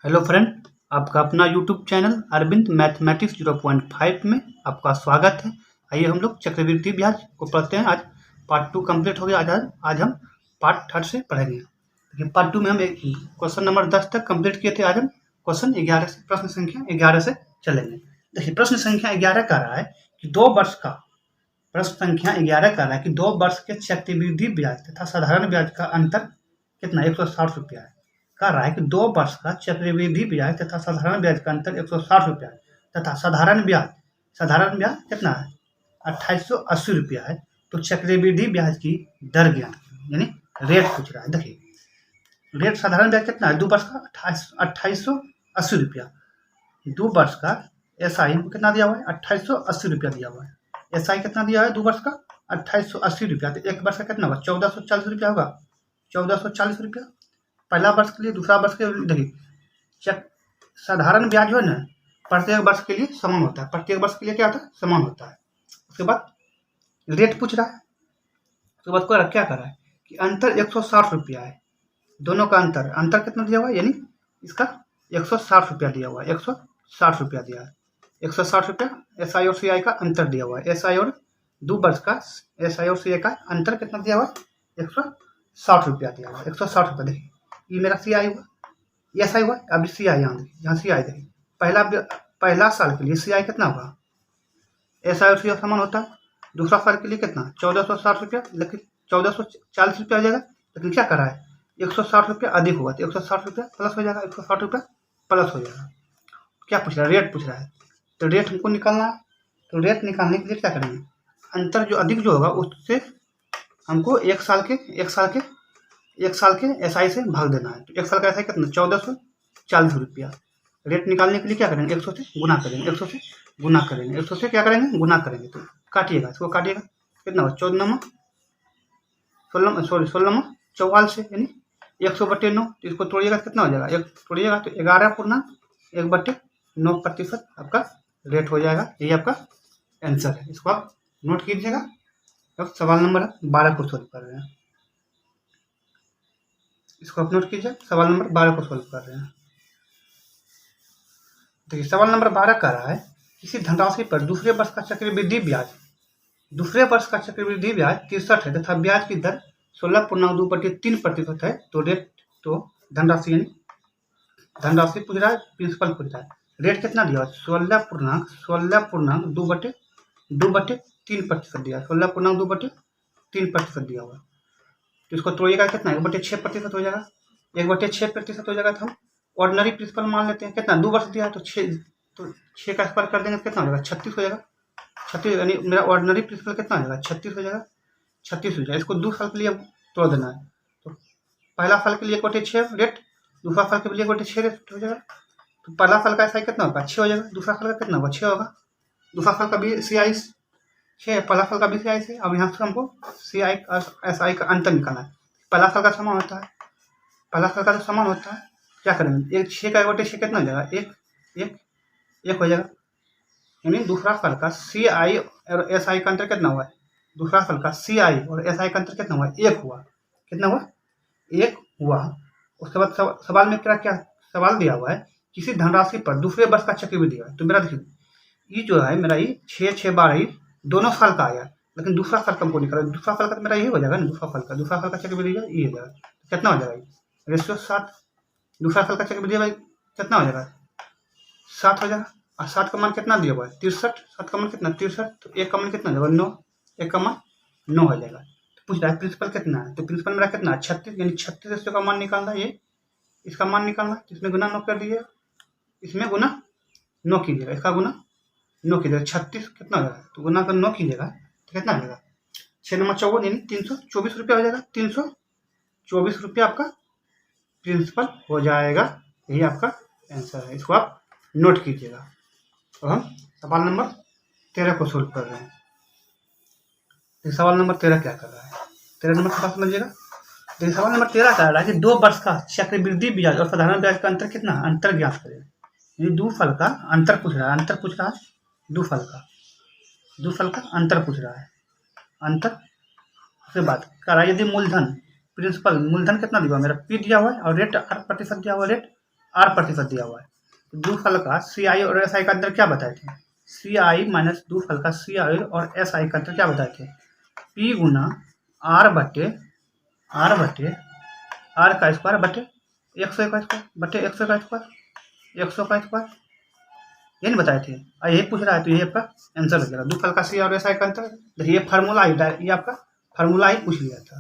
Hello friend, आपका अपना YouTube channel Arvind mathematics 0.5 में आपका स्वागत है। आइए हम लोग चक्रवृद्धि ब्याज को पढ़ते हैं। आज पार्ट 2 कंप्लीट हो गया। आज हम पार्ट 3 से पढ़ेंगे। देखिए, पार्ट 2 में हम एक क्वेश्चन नंबर 10 तक कंप्लीट किए थे। आज हम क्वेश्चन 11 से प्रश्न संख्या 11 से चलेंगे। देखिए, प्रश्न संख्या 11 कह रहा है कि 2 वर्ष का प्रश्न संख्या 11 कह रहा है कि 2 वर्ष के चक्रवृद्धि ब्याज तथा साधारण ब्याज का अंतर कितना 160 रुपया है। कह रहा है कि 2 वर्ष का चक्रवृद्धि ब्याज तथा साधारण ब्याज का अंतर 160 रुपया है तथा साधारण ब्याज कितना है 2880 रुपया है। तो चक्रवृद्धि ब्याज की दर ज्ञात कीजिए, यानी रेट पूछ रहा है। देखिए, रेट साधारण ब्याज कितना है 2 वर्ष का 2880 रुपया। 2 वर्ष का एसआई हमको कितना दिया हुआ है 2880 रुपया दिया हुआ है। एसआई कितना दिया है 2 वर्ष का 2880 रुपया। तो 1 वर्ष का कितना होगा 1440 रुपया होगा। 1440 रुपया पहला वर्ष के लिए, दूसरा वर्ष के लिए। देखिए, साधारण ब्याज जो है ना प्रत्येक वर्ष के लिए समान होता है। प्रत्येक वर्ष के लिए क्या होता है समान होता है। उसके बाद रेट पूछ रहा है। उसके बाद क्या कर रहा है कि अंतर 160 रुपया है। दोनों का अंतर कितना दिया हुआ है, यानी इसका 160 रुपया दिया हुआ है। 160 रुपया दिया है। 160 रुपया एसआई और सीआई का अंतर दिया हुआ है। एसआई और 2 वर्ष का एसआई और सीआई का अंतर कितना दिया हुआ है 160 रुपया दिया हुआ है। 160 रुपया। देखिए, ये मेरा सी आई हुआ, एस आई हुआ। अभी सी आई यहाँ देखिए, यहाँ सी आई देखिए। पहला साल के लिए सी आई कितना होगा एस आई और सी आई समान होता है। दूसरा साल के लिए कितना 1460 रुपया, लेकिन 1440 रुपया हो जाएगा। लेकिन क्या कर रहा है 160 रुपया अधिक होगा तो 160 रुपया प्लस हो जाएगा। 160 रुपया प्लस हो जाएगा। क्या पूछ रहा है रेट पूछ रहा है। तो रेट हमको निकालना है। तो रेट निकालने के लिए क्या करेंगे, अंतर जो अधिक जो होगा उससे हमको एक साल के एसआई से भाग देना है। तो 1 साल का एसआई कितना 1440 रुपया। रेट निकालने के लिए क्या करेंगे 100 से गुना करेंगे। 100 से गुना करेंगे। 100 से क्या करेंगे गुना करेंगे। तो काटिएगा, इसको काटिएगा कितना होगा 16 चौवाल से, यानी 100/9। तो इसको तोड़िएगा कितना हो जाएगा, एक तोड़िएगा तो 11.1/9% आपका रेट हो जाएगा। यही आपका आंसर है। इसको आप नोट कीजिएगा। अब सवाल नंबर 12 को सोल्व कर रहे हैं। इसको आप नोट कीजिए। सवाल नंबर 12 को सोल्व कर रहे हैं। देखिए, सवाल नंबर 12 कह रहा है किसी धनराशि पर दूसरे वर्ष का चक्रवृद्धि ब्याज 63 है तथा ब्याज की दर 16.2/3% है। तो धनराशि यानी धनराशि पूछ रहा है, प्रिंसिपल पूछ रहा है। रेट कितना दिया 16.2/3% दिया। 16.2/3% दिया हुआ। तो इसको तोड़िएगा कितना 1/6% हो जाएगा। 1/6% हो जाएगा। तो हम ऑर्डिनरी प्रिंसिपल मान लेते हैं। कितना 2 वर्ष दिया है तो 6 का स्क्वायर कर देंगे तो कितना हो जाएगा 36 हो जाएगा। 36 यानी मेरा ऑर्डिनरी प्रिंसिपल कितना हो जाएगा 36 हो जाएगा। 36 हो जाएगा। इसको 2 साल के लिए तोड़ देना है। तो पहला साल के लिए 1/6 रेट, दूसरा साल के लिए 1/6 रेट हो जाएगा। तो पहला साल का एसआई कितना होगा 6 हो जाएगा। दूसरा साल का कितना होगा 6 होगा। दूसरा साल का भी सीआई 6, पहला साल का भी सीआई से। अब यहाँ से हमको सीआई एसआई का अंतर निकालना है। पहला साल का समान होता है। पहला साल का समान होता है। क्या करेंगे 6 का 1/6 कितना हो जाएगा 1 हो जाएगा। यानी दूसरा साल का सी आई और एस आई का अंतर कितना हुआ है। दूसरा साल का सी आई और एस आई का अंतर कितना हुआ 1 हुआ। कितना हुआ 1 हुआ। उसके बाद सवाल में क्या सवाल दिया हुआ है किसी धनराशि पर दूसरे वर्ष का चक्रवृद्धि है। तो मेरा देखिए ये जो है मेरा ये 6/6/12 दोनों साल का आया, लेकिन दूसरा साल का हमको निकाला। दूसरा साल का तो मेरा ये हो जाएगा ना। दूसरा साल का चक्रवृद्धि ये हो जाएगा। कितना हो जाएगा रेशियो 7। दूसरा साल का चक्रवृद्धि भाई कितना हो जाएगा 7 हो जाएगा। और 7 का मान कितना दिया हुआ है 63। 7 का मान कितना 63। तो 1 का मान कितना हो जाएगा 9। 1 का मान 9 हो जाएगा। तो पूछ रहा है प्रिंसिपल कितना है। तो प्रिंसिपल मेरा कितना 36, यानी 36 रेशियो का मान निकालना है। ये इसका मान निकालना है। इसमें गुना 9 कर दीजिएगा। इसमें गुना 9 कीजिएगा। इसका गुना 9 कीजिएगा। 36 कितना हो जाएगा तो गुना कर 9 कीजिएगा तो कितना हो जाएगा 6×9 = 54, यानी 324 रुपया हो जाएगा। 324 रुपया आपका प्रिंसिपल हो जाएगा। यही आपका आंसर है। इसको आप नोट कीजिएगा। तो हम सवाल नंबर 13 को सोल्व कर रहे हैं। तो सवाल नंबर 13 क्या कर रहा है 13 नंबर सवाल समझिएगा। तो सवाल नंबर 13 कर रहा है कि 2 वर्ष का चक्रवृद्धि ब्याज और साधारण ब्याज का अंतर कितना अंतर ज्ञात करें। यानी 2 साल का अंतर पूछ रहा है। 2 साल का अंतर पूछ रहा है। अंतर उसके बाद कह रहा है यदि मूलधन प्रिंसिपल मूलधन कितना दिया हुआ मेरा P दिया हुआ है और रेट 8% दिया हुआ रेट 8% दिया हुआ है। तो दो फल का सी आई और एस आई का अंतर क्या बताए थे? सी आई माइनस दो फल का सी आई और एस आई का अंतर क्या बताए थे? पी गुना आर बटे आर का स्क्वायर बटे 100 का स्क्वायर बटे 100 का स्क्वायर 100 का स्क्वायर, ये नहीं बताए थे। और यही पूछ रहा है, तो ये आपका आंसर हो जाएगा। दो फल का सी और एस आई का अंतर। देखिए ये फार्मूला ही, ये आपका फार्मूला ही पूछ लिया था।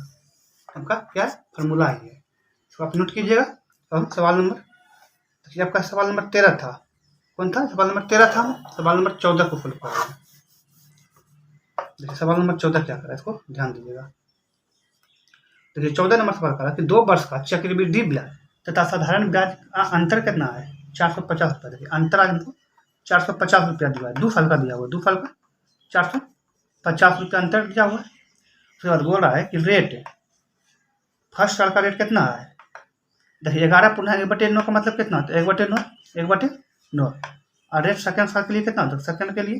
आपका क्या है? फार्मूला ही है, इसको आप नोट कीजिएगा। तो हम सवाल नंबर, देखिए आपका सवाल नंबर 13 था। कौन था? सवाल नंबर 13 था। सवाल नंबर 14 को फॉलो कर रहे हैं। देखिए सवाल नंबर 14 क्या कर रहा है, इसको ध्यान दीजिएगा। देखिए 14 नंबर सवाल कर रहा है कि 2 वर्ष का चक्रवृद्धि ब्याज तथा साधारण ब्याज का अंतर कितना है? 450 रुपया। देखिए अंतर आज हमको 450 रुपया दिया है। दो फल का दिया हुआ है, दो फल का 450 रुपया अंतर दिया हुआ है। उसके बाद बोल रहा है कि रेट, फर्स्ट साल का रेट कितना है? देखिए 11 पुनः 1/9 का मतलब कितना होता है? 1/9 और रेट सेकंड साल के लिए कितना होता है? सेकंड के लिए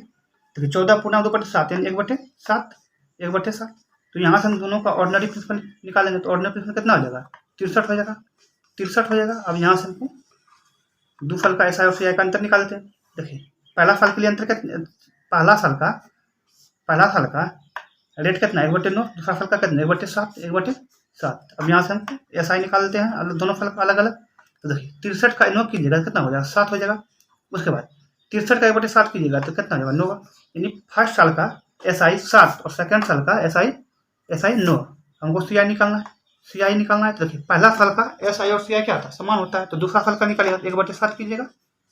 देखिए 14 पुनः 2/7 यानी 1/7। तो यहाँ से हम दोनों का ऑर्डिनरी प्रिंसिपल निकालेंगे, तो ऑर्डिनरी प्रिंसिपल कितना हो जाएगा? 63 हो जाएगा। 63 हो जाएगा। अब यहाँ से हमको दो फल का एसआई और सीआई का अंतर निकालते हैं। देखिए पहला साल के लिए अंतर कितना? पहला साल का रेट कितना है? 1/9। दूसरा साल का कितना? 1/7। अब यहाँ से हम एसआई निकालते हैं दोनों फल का अलग अलग। तो देखिए 63 का 9 कीजिएगा कितना हो जाएगा? 7 हो जाएगा। उसके बाद 63 का 1/7 कीजिएगा तो कितना हो जाएगा? 9। यानी फर्स्ट साल का एसआई 7 और सेकंड साल का एसआई 9। हमको सीआई निकालना है। तो देखिए पहला साल का एसआई और सीआई क्या होता है? समान होता है। तो दूसरा साल का निकालिएगा 1/7 कीजिएगा,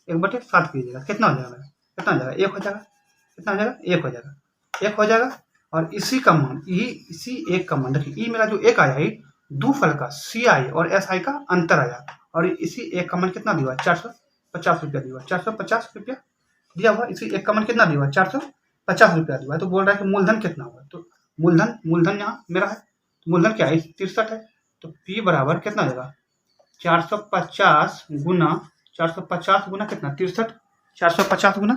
1/7 कीजिएगा कितना हो जाएगा? 1 हो जाएगा। कितना हो जाएगा? 1 हो जाएगा। और इसी का मान इसी एक का मान देखिए, ई मेरा जो एक आया है दो फल का सीआई और एसआई का अंतर आया, और इसी एक का मान कितना दिया हुआ? 450 रुपया दिया हुआ। 450 रुपया दिया हुआ। इसी एक का मान कितना दिया हुआ? 450 रुपया दिया हुआ है। तो बोल रहा है कि मूलधन कितना हुआ? तो मूलधन यहाँ मेरा है, तो मूलधन क्या है? 63 है। तो P बराबर कितना देगा? 450 गुना कितना? 63। 450 गुना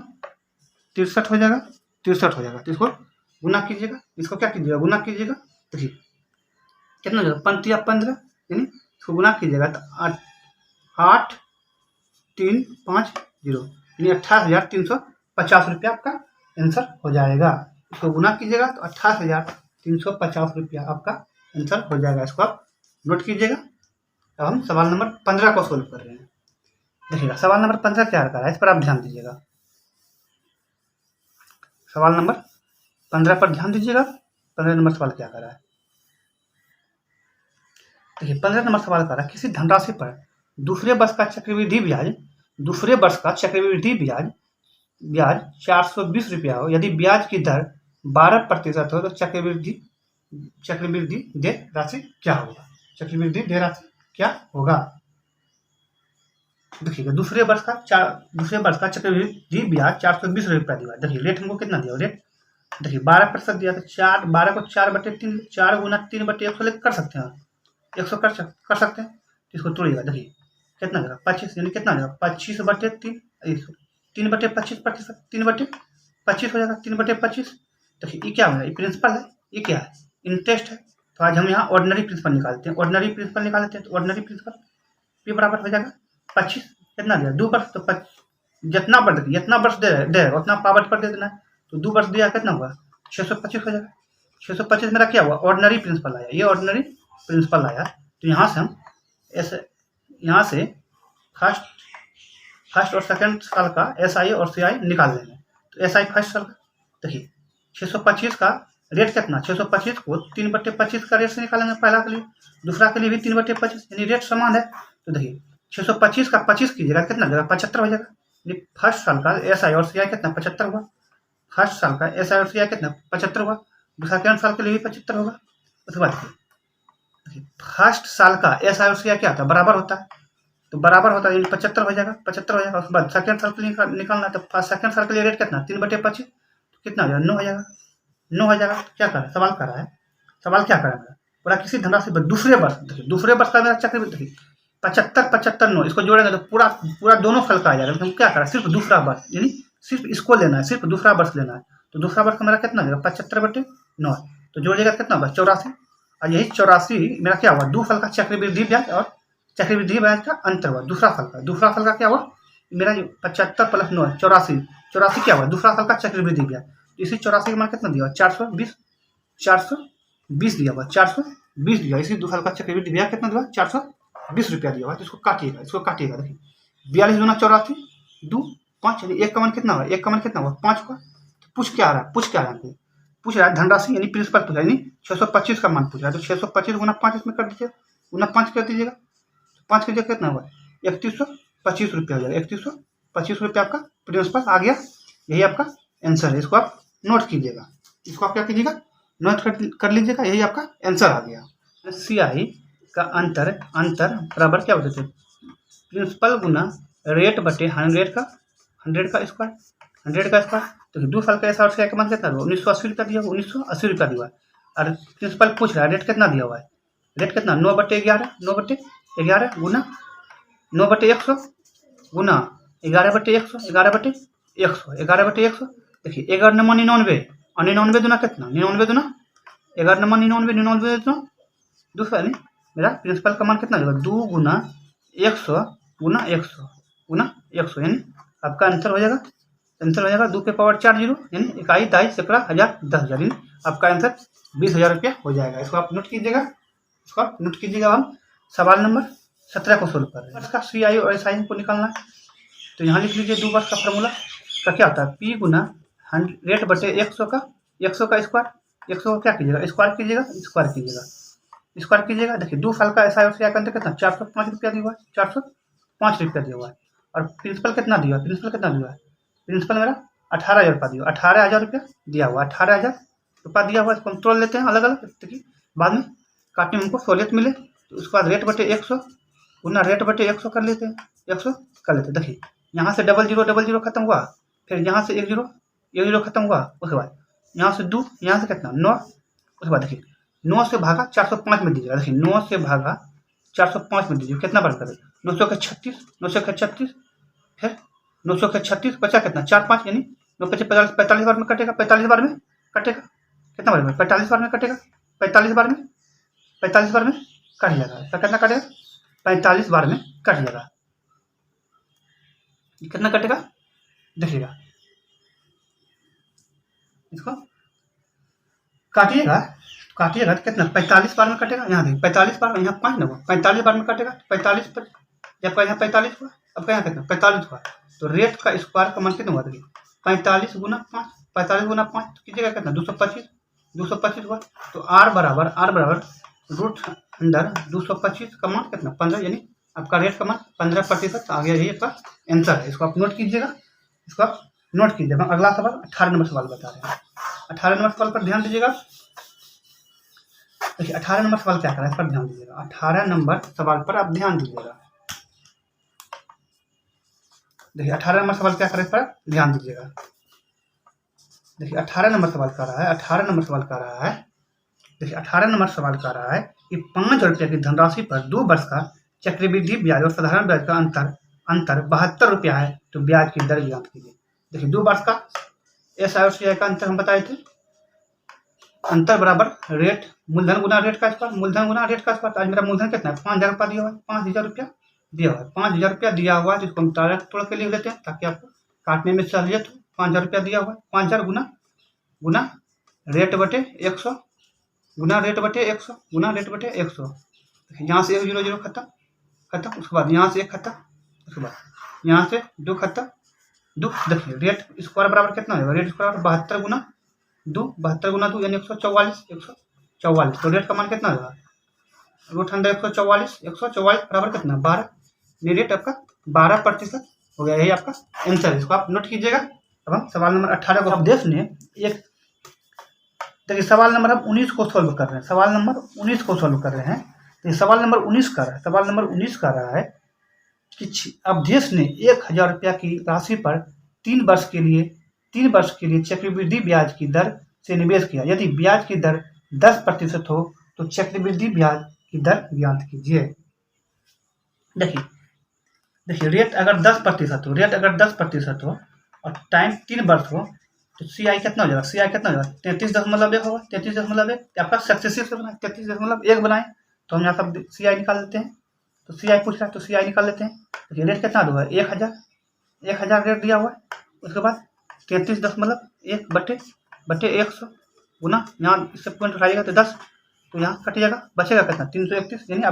63 हो जाएगा। 63 हो जाएगा। तो इसको गुना कीजिएगा, इसको क्या कीजिएगा? गुना कीजिएगा। देखिए कितना हो जाएगा? 15 यानी इसको गुना कीजिएगा तो 8350 यानी 28,350 रुपया आपका आंसर हो जाएगा। इसको गुना कीजिएगा तो 28,350 रुपया आपका आंसर हो जाएगा। इसको आप नोट कीजिएगा। अब हम सवाल नंबर 15 को सोल्व कर रहे हैं। देखिएगा सवाल नंबर 15 क्या कर रहा है, इस पर आप ध्यान दीजिएगा। सवाल नंबर 15 पर ध्यान दीजिएगा। 15 नंबर सवाल क्या कर रहा है? देखिए 15 नंबर सवाल कर रहा है किसी धनराशि पर दूसरे वर्ष का चक्रवृद्धि ब्याज 420 रुपया हो। यदि ब्याज की दर 12% हो तो चक्रवृद्धि देय राशि क्या होगा? देखिएगा दूसरे वर्ष का चक्रवृद्धि ब्याज 420 रुपया दिया। देखिए रेट हमको कितना दिया? रेट देखिए 12% दिया। तो 12 को 4/3 4 गुना 3/100 कर सकते हैं। 100 कर सकते हैं। इसको तोड़िएगा। देखिए कितना देगा? 25 यानी कितना देगा? 25/3 3/25% 3/25 हो जाएगा। 3/25 देखिए ये क्या होगा? ये प्रिंसिपल है, ये क्या है? इंटरेस्ट है। तो आज हम यहाँ ऑर्डिनरी प्रिंसिपल निकालते हैं। तो ऑर्डिनरी प्रिंसिपल पी बराबर हो जाएगा 25। कितना दिया? 2 वर्ष। तो जितना वर्ष देगा उतना पावर पर दे देना है। तो 2 वर्ष दिया कितना हुआ? 625 हो जाएगा। 625 मेरा क्या हुआ? ऑर्डिनरी प्रिंसिपल आया। ये ऑर्डिनरी प्रिंसिपल आया। तो यहाँ से हम फर्स्ट और सेकंड साल का एसआई और सीआई निकाल लेंगे। तो एसआई फर्स्ट साल का देखिए 625 का रेट कितना? 625 को 3/25 का रेट से निकालेंगे पहला के लिए, दूसरा के लिए भी 3/25 यानी रेट समान है। तो देखिए 625 का 25 कीजिएगा कितना देगा? 75 हो जाएगा। यानी फर्स्ट साल का एसआई और सीआई कितना? 75 हुआ। फर्स्ट साल का एसआई और सीआई कितना? 75 हुआ। सेकंड साल के लिए भी 75 होगा। उसके बाद फर्स्ट साल का एसआई और सीआई क्या होता है? बराबर होता है। तो बराबर होता है 75 हो जाएगा। उसके बाद सेकंड साल के लिए निकालना है। तो सेकंड साल के लिए रेट कितना? 3/25 कितना हो जाएगा? 9 हो जाएगा। 9 हो जाएगा। क्या कर रहा है? सवाल कर रहा है। सवाल क्या कर रहा है? पूरा किसी धनराशि पर दूसरे वर्ष का मेरा चक्रवृद्धि देखिए 75 9 इसको जोड़ेंगे तो पूरा दोनों फल का आ जाएगा। तो क्या करा? सिर्फ दूसरा वर्ष यानी सिर्फ इसको लेना है, सिर्फ दूसरा वर्ष लेना है। तो दूसरा वर्ष का मेरा कितना देगा? 75/9 तो जोड़िएगा कितना होगा? 84। और यही 84 मेरा क्या हुआ? दो फल का चक्रवृद्धि ब्याज और चक्रवृद्धि ब्याज का अंतर हुआ, दूसरा साल का क्या हुआ मेरा 75 प्लस 9 84, 84 क्या हुआ दूसरा साल का चक्रवृद्धि ब्याज। इसी 84 का मान कितना दिया हुआ 420 दिया हुआ, 420 दिया। इसी 2 साल का चक्रवृद्धि ब्याज कितना दिया 420 रुपया दिया हुआ। तो इसको काटिएगा देखिए 42 दूना 84 2 5 यानी एक का मान कितना हुआ, एक का मान कितना हुआ 5 हुआ। तो पूछ क्या आ रहा है पूछ रहा है धनराशि यानी प्रिंसिपल पूछ रहा है, यानी 625 का मान पूछ रहा है। तो 625 गुना 5 इसमें कर दीजिए, गुना 5 कर दीजिएगा, 5 की जगह कितना हुआ 3125 रुपया हो जाएगा। 3125 रुपया आपका प्रिंसिपल आ गया, यही आपका आंसर है। इसको आप नोट कीजिएगा, इसको आप क्या कीजिएगा नोट कर लीजिएगा, यही आपका आंसर आ गया। CI का अंतर बराबर क्या होते थे प्रिंसिपल गुना रेट बटे 100 का स्क्वायर। तो 2 साल का ऐसा का मान कितना हुआ 1980 रुपया दिया, 1980 रुपया दिया। और प्रिंसिपल पूछ रहा है रेट कितना दिया हुआ है, रेट कितना 9/11 गुना 9/100 गुना 11/100 11/100 देखिए 11 नंबर 99 और 99 दूना कितना 99 दूना 11 नंबर 99 दूना दूसरा नहीं मेरा प्रिंसिपल का मान कितना होगा 2 गुना 100 गुना 100 यानी आपका आंसर हो जाएगा 2 के पावर 4 जीरो यानी 21 22 17 1000 10,000 यानी आपका आंसर 20,000 रुपया हो जाएगा। इसको आप नोट कीजिएगा, हम सवाल नंबर 17 को सोल्व कर रहे हैं। इसका CI और SI को निकालना है। तो यहाँ लिख लीजिए 2 वर्ष का फॉर्मूला का क्या होता है P गुना रेट बटे 100 का स्क्वायर। 100 को क्या कीजिएगा स्क्वायर कीजिएगा। देखिए 2 साल का SI और CI का अंतर कितना 405 रुपया दिया हुआ है, 405 रुपया दिया हुआ है। और प्रिंसिपल कितना दिया है प्रिंसिपल मेरा 18,000 रुपया दिया, 18,000 रुपया दिया हुआ, 18,000 रुपया दिया हुआ। इसको हम तोड़ लेते हैं अलग अलग, देखिए बाद में काटने में हमको सहूलियत मिले। तो उसके बाद रेट बटे 100 गुना रेट बटे 100 कर लेते हैं, 100 कर लेते हैं। देखिए यहाँ से डबल जीरो खत्म हुआ, फिर यहाँ से एक जीरो खत्म हुआ, उसके बाद यहाँ से 2 यहाँ से कितना 9, उसके बाद देखिए 9 से भागा 405 में दीजिएगा। देखिए 9 से भागा 405 में दीजिए, कितना बार करें 900 के 36 फिर 900 के 36 बचा कितना 4 5 यानी 9 5 45 बार में कटेगा, 45 बार में कटेगा, कितना बार में 45 बार में कटेगा, 45 बार में कट जाएगा। तो कितना कटेगा 45 बार में कट जाएगा, कितना कटेगा देखिएगा, इसको काटिएगा तो कितना 45 बार में कटेगा। यहाँ देखिए 45 बार में यहाँ 5 ना हुआ, 45 बार में कटेगा 45 पर जब यहाँ 45 हुआ, अब यहाँ कितना 45 हुआ। तो रेट का स्क्वायर का मान कितना हुआ देखिए 45 गुना 5 कीजिएगा कितना 225 हुआ। तो R बराबर रूट अंडर 225 का मान कितना 15 यानी आपका रेट का मान 15% आ गया, यही आपका आंसर है। इसको आप नोट कीजिएगा, अगला सवाल 18 नंबर सवाल बता रहे हैं। 18 नंबर सवाल पर ध्यान दीजिएगा। देखिए 18 नंबर सवाल क्या कर रहा है इस पर ध्यान दीजिएगा। 18 नंबर सवाल पर आप ध्यान दीजिएगा। देखिए 18 नंबर सवाल क्या कर रहा है इस पर ध्यान दीजिएगा। देखिए 18 नंबर सवाल कर रहा है, देखिए 18 नंबर सवाल कर रहा है कि 5 रुपये की धनराशि पर 2 वर्ष का चक्रवृद्धि ब्याज और साधारण ब्याज का अंतर 72 रुपया है, तो ब्याज की दर ज्ञात कीजिए। देखिए 2 वर्ष का SI और CI का अंतर हम बताए थे, अंतर बराबर रेट मूलधन गुना रेट का स्क्वायर। आज मेरा मूलधन कितना है 5,000 रुपया दिया हुआ है, 5,000 रुपया दिया हुआ है, 5,000 रुपया दिया हुआ है, जिसको हम तोड़ के लिख लेते हैं ताकि आपको काटने में सहूलियत हो। 5,000 रुपया दिया हुआ है, 5,000 गुना रेट बटे 100 गुना रेट बटे 100 यहाँ से 1 0 खत्म, उसके बाद यहाँ से 1 खत्म, उसके बाद यहाँ से 2 खत्म, 2 देखिए रेट स्क्वायर बराबर कितना होगा, रेट स्क्वायर 72 गुना 2 यानी 144। तो रेट का मान कितना होगा रूट अंडर 144 बराबर कितना 12, रेट आपका 12% हो गया, यही आपका आंसर है। इसको आप नोट कीजिएगा। अब हम सवाल नंबर 18 को आप देखने एक देखिए सवाल नंबर हम 19 को सॉल्व कर रहे हैं। सवाल नंबर 19 का रहा है कि अवधेश ने 1,000 रुपया की राशि पर 3 वर्ष के लिए चक्रवृद्धि ब्याज की दर से निवेश किया। यदि ब्याज की दर 10% हो तो चक्रवृद्धि ब्याज की दर ज्ञात कीजिए। देखिए रेट अगर 10% हो और टाइम 3 वर्ष हो तो CI कितना हो जाएगा 33.1 होगा। 33.1 आपका सक्सेसिव से बनाए 33.1 बनाए तो हम यहाँ सब CI निकाल लेते हैं। तो सी आई पूछ रहा है, तो सी आई निकाल लेते हैं। देखिए रेट कितना हुआ है, 1000 रेट दिया हुआ है। उसके बाद 33.1/100 गुना, यहाँ इससे पॉइंट उठाइएगा तो 10, तो यहाँ कट जाएगा, बचेगा कितना 331, यानी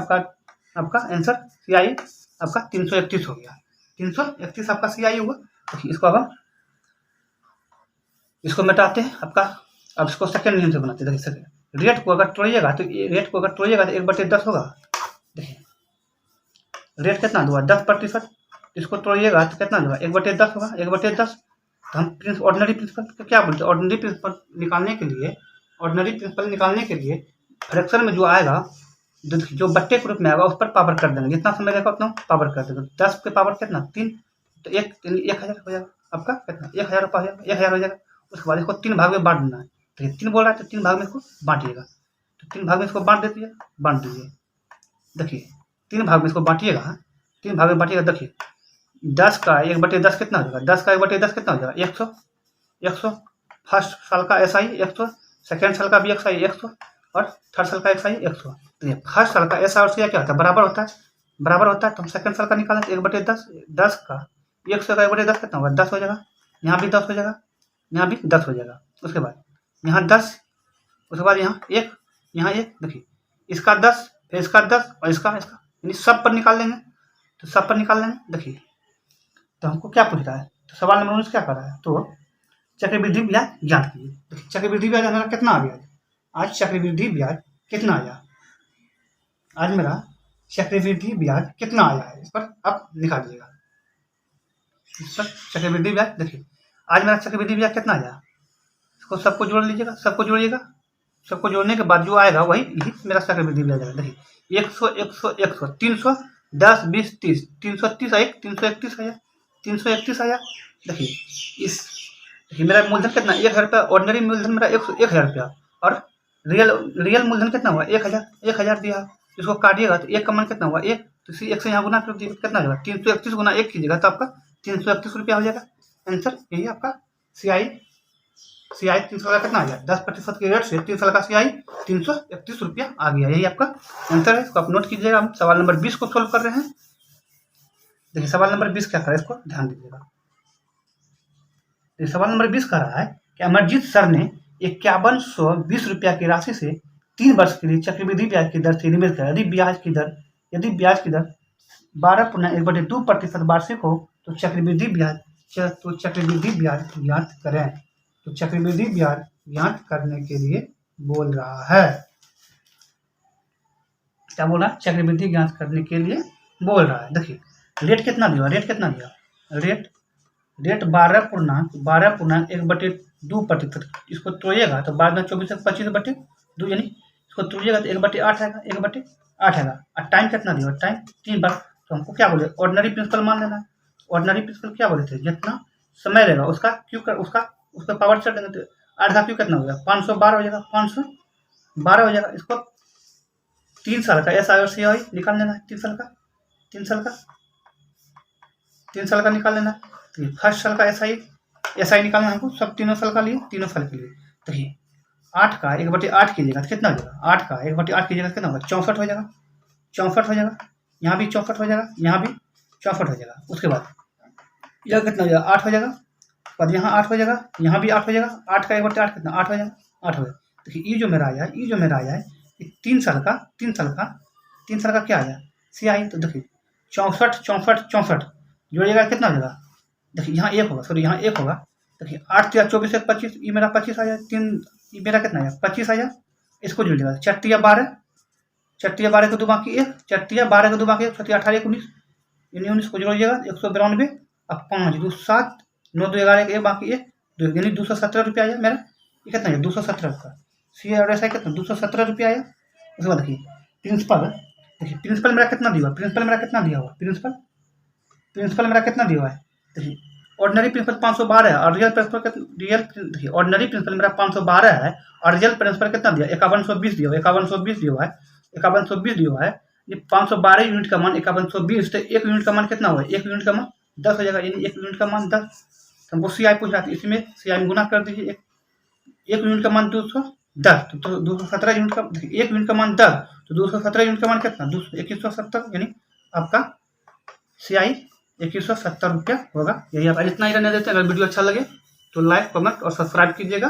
आपका आंसर सी आई आपका 331 हो गया। 331 आपका सी आई हुआ। देखिए इसको अब हम इसको मिटाते हैं आपका। अब इसको सेकंड नियम से बनाते हैं। देखिए रेट को अगर तोड़िएगा तो 1/10 होगा। देखिए रेट कितना हुआ 10%, इसको तोड़िएगा तो कितना होगा 1/10 होगा। 1/10 तो हम ऑर्डिनरी प्रिंसिपल तो क्या बोलते हैं, ऑर्डिनरी प्रिंसिपल निकालने के लिए फ्रैक्शन में जो आएगा, जो बट्टे के रूप में आएगा उस पर पावर कर देंगे, जितना समय रहेगा उतना पावर कर देंगे। 10 के पावर कितना 3, तो 1000 हो जाएगा आपका, कितना 1000 रुपये हो जाएगा, 1000 हो जाएगा। उसके बाद इसको 3 भाग में बांट देना है। तो ये 3 बोल रहा है तो 3 भाग में इसको बांटिएगा, तो 3 भाग में इसको बांट दीजिए। देखिए 3 भाग में इसको बांटिएगा, 3 भाग में बांटिएगा। देखिए 10 का 1/10 कितना हो जाएगा, 10 का 1/10 कितना हो जाएगा 100। फर्स्ट साल का SI 100, सेकेंड साल का भी SI 100 और थर्ड साल का SI 100। तो ये फर्स्ट साल का SI और CI क्या होता है, बराबर होता है। तो हम सेकेंड साल का निकालें तो 1/10, 10 का 100 का 1/10 कितना होगा 10 हो जाएगा। यहाँ भी 10 हो जाएगा, यहाँ भी 10 हो जाएगा। उसके बाद यहाँ 10, उसके बाद यहाँ 1, यहाँ 1। देखिए इसका 10, फिर इसका 10 और इसका यानी सब पर निकाल लेंगे। तो सब पर निकाल लेंगे। देखिए तो हमको क्या पूछ रहा है, तो सवाल नंबर 19 क्या कर रहा है, तो चक्रवृद्धि ब्याज ज्ञात कीजिए। देखिए चक्रवृद्धि ब्याज हमारा कितना आ गया आज, चक्रवृद्धि ब्याज कितना आया आज, मेरा चक्रवृद्धि ब्याज कितना आया है, इस पर आप निकालिएगा। इस पर चक्रवृद्धि ब्याज देखिए आज मेरा चक्रवृद्धि ब्याज कितना आया, इसको सबको जोड़ लीजिएगा, सबको जोड़ने के बाद जो आएगा वही मेरा चक्रवृद्धि ब्याज आएगा। देखिए 100 300 10 20 30 330 आया, 331 आया, 331 आया। देखिए मेरा मूलधन कितना 1000 रुपया, ऑर्डिनरी मूलधन मेरा 1000 रुपया और रियल मूलधन कितना हुआ 1000 दिया। इसको काटिएगा तो 1 का मान कितना हुआ 1, तो इसी 1 से यहाँ गुना कर दिएगा, कितना होगा 331 गुना 1 कीजिएगा तो आपका 331 रुपया हो जाएगा। आंसर यही आपका CI 3 साल का कितना आ गया, 10% के रेट से 3 साल का CI 331 रुपया आ गया। यही आपका आंसर है। इसको आप नोट कीजिएगा। हम सवाल नंबर 20 को सोल्व कर रहे हैं। देखिए सवाल नंबर 20 क्या कर रहा है, इसको ध्यान दीजिएगा। सवाल नंबर 20 कह रहा है कि अमरजीत सर ने 5120 रुपया की राशि से 3 वर्ष के लिए चक्रवृद्धि ब्याज की दर से निवेश किया। यदि ब्याज की दर 12.1/2% वार्षिक हो तो चक्रवृद्धि ब्याज ज्ञात करें। तो चक्रवृद्धि ब्याज ज्ञात करने के लिए बोल रहा है, क्या बोल रहा है, चक्रवृद्धि ज्ञात करने के लिए बोल रहा है। देखिए रेट कितना दिया, रेट 12.1/2%। इसको तोड़िएगा तो बाद में 24/25/2, यानी इसको तोड़िएगा तो 1/8 आएगा, 1/8 आएगा। और टाइम कितना दिया, टाइम 3 बार। तो हमको क्या बोले, ऑर्डिनरी प्रिंसिपल मान लेना है। ऑर्डिनरी प्रिंसिपल क्या बोले थे, जितना समय रहेगा उसका पावर चढ़ देंगे तो आधा क्यू कितना हो गया 512 हो जाएगा, 512 हो जाएगा। इसको 3 साल का SI और CI निकाल लेना है, 3 साल का निकाल लेना है। तो फर्स्ट साल का SI निकालना है हमको, सब तीनों साल के लिए। देखिए 8 का 1/8 कीजिएगा तो कितना हो जाएगा, 8 का 1/8 कीजिएगा तो कितना होगा 64 हो जाएगा, 64 हो जाएगा। यहाँ भी 64 हो जाएगा, यहाँ भी 64 हो जाएगा। उसके बाद यह कितना हो जाएगा 8 हो जाएगा, बाद यहाँ 8 हो जाएगा, यहाँ भी 8 हो जाएगा। 8 का 1/8 कितना 8 हो जाएगा, 8 हो जाएगा। देखिए ये जो मेरा आया है 3 साल का क्या आया CI। तो देखिए 64 जोड़िएगा कितना हो जाएगा, देखिए यहाँ 1 होगा, यहाँ 1 होगा। देखिए 8 या 24 से 25, ये मेरा 25 आया, 3 ये मेरा कितना आया 25 आया। इसको जोड़िएगा 4 या 12 को 2 बाकी 1, 4 या 12 को 2 बाकी 1, 7 18 19, यानी 19 को जोड़िएगा 192 अब 5 2 7 9 2 11 1 बाकी 1 2, यानी 217 रुपया आया मेरा। ये कितना है 217 का CI और SI कितना 217 रुपया आया। उसके बाद देखिए प्रिंसिपल मेरा कितना दिया हुआ, प्रिंसिपल मेरा कितना दिया हुआ है। देखिए ऑर्डिनरी प्रिंसिपल 512 है और ऑर्डिनरी प्रिंसिपल मेरा 512 है और रियल प्रिंसिपल कितना दिया 5120 दिया हुआ है। 5120 दिया हुआ है। ये 512 यूनिट का मान 5120, तो 1 यूनिट का मान कितना हुआ, 1 यूनिट का मान 10 हो जाएगा, यानी 1 यूनिट का मान 10। हमको CI पूछ रहा था, इसमें CI में गुना कर दीजिए। 1 यूनिट का मान 210, तो 217 यूनिट का, 1 यूनिट का मान 10, तो 217 यूनिट का मान कितना 2170, यानी आपका CI 2170 रुपया होगा। यही आप जितना ही रहने देते हैं। अगर वीडियो अच्छा लगे तो लाइक, कमेंट और सब्सक्राइब कीजिएगा।